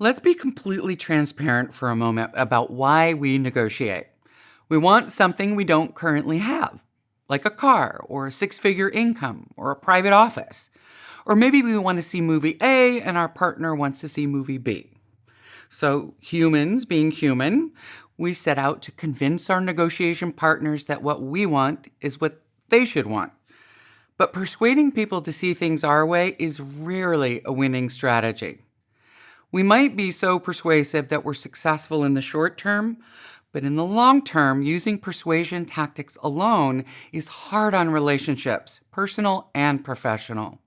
Let's be completely transparent for a moment about why we negotiate. We want something we don't currently have, like a car or a six-figure income or a private office. Or maybe we want to see movie A and our partner wants to see movie B. So, humans being human, we set out to convince our negotiation partners that what we want is what they should want. But persuading people to see things our way is rarely a winning strategy. We might be so persuasive that we're successful in the short term, but in the long term, using persuasion tactics alone is hard on relationships, personal and professional.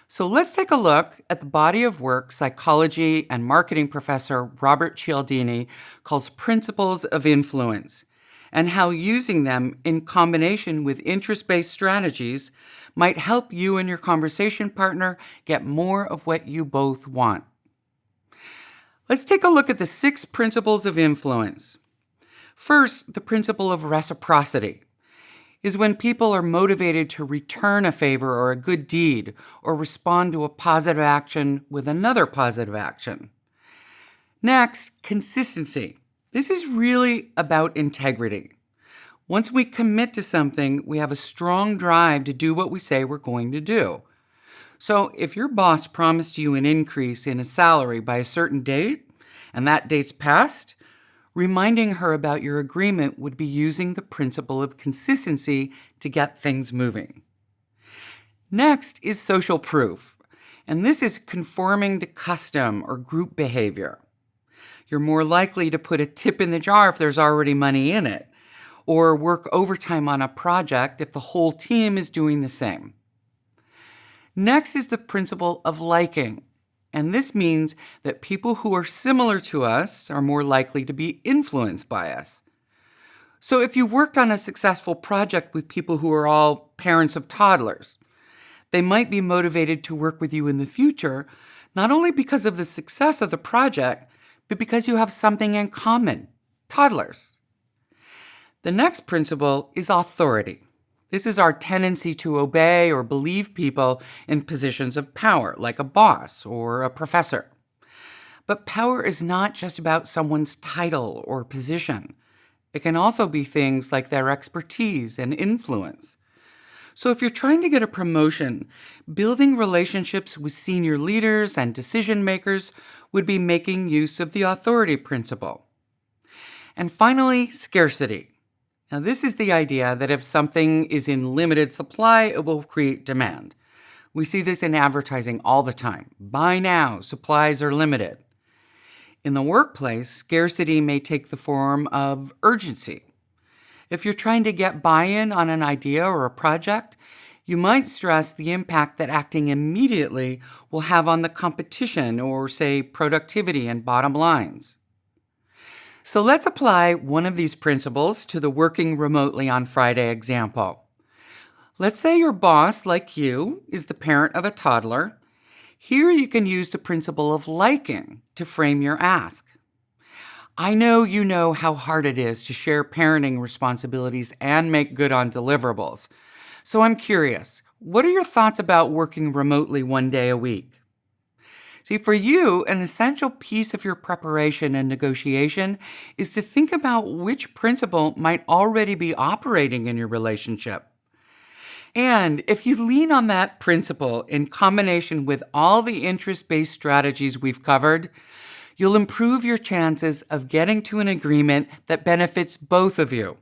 So let's take a look at the body of work psychology and marketing professor Robert Cialdini calls principles of influence, and how using them in combination with interest-based strategies might help you and your conversation partner get more of what you both want. Let's take a look at the 6 principles of influence. First, the principle of reciprocity is when people are motivated to return a favor or a good deed or respond to a positive action with another positive action. Next, consistency. This is really about integrity. Once we commit to something, we have a strong drive to do what we say we're going to do. So if your boss promised you an increase in a salary by a certain date, and that date's passed, reminding her about your agreement would be using the principle of consistency to get things moving. Next is social proof, and this is conforming to custom or group behavior. You're more likely to put a tip in the jar if there's already money in it, or work overtime on a project if the whole team is doing the same. Next is the principle of liking. And this means that people who are similar to us are more likely to be influenced by us. So if you've worked on a successful project with people who are all parents of toddlers, they might be motivated to work with you in the future, not only because of the success of the project, but because you have something in common, toddlers. The next principle is authority. This is our tendency to obey or believe people in positions of power, like a boss or a professor. But power is not just about someone's title or position. It can also be things like their expertise and influence. So if you're trying to get a promotion, building relationships with senior leaders and decision makers would be making use of the authority principle. And finally, scarcity. Now, this is the idea that if something is in limited supply, it will create demand. We see this in advertising all the time. Buy now, supplies are limited. In the workplace, scarcity may take the form of urgency. If you're trying to get buy-in on an idea or a project, you might stress the impact that acting immediately will have on the competition or, say, productivity and bottom lines. So let's apply one of these principles to the working remotely on Friday example. Let's say your boss, like you, is the parent of a toddler. Here you can use the principle of liking to frame your ask. I know you know how hard it is to share parenting responsibilities and make good on deliverables. So I'm curious, what are your thoughts about working remotely one day a week? See, for you, an essential piece of your preparation and negotiation is to think about which principle might already be operating in your relationship. And if you lean on that principle in combination with all the interest-based strategies we've covered, you'll improve your chances of getting to an agreement that benefits both of you.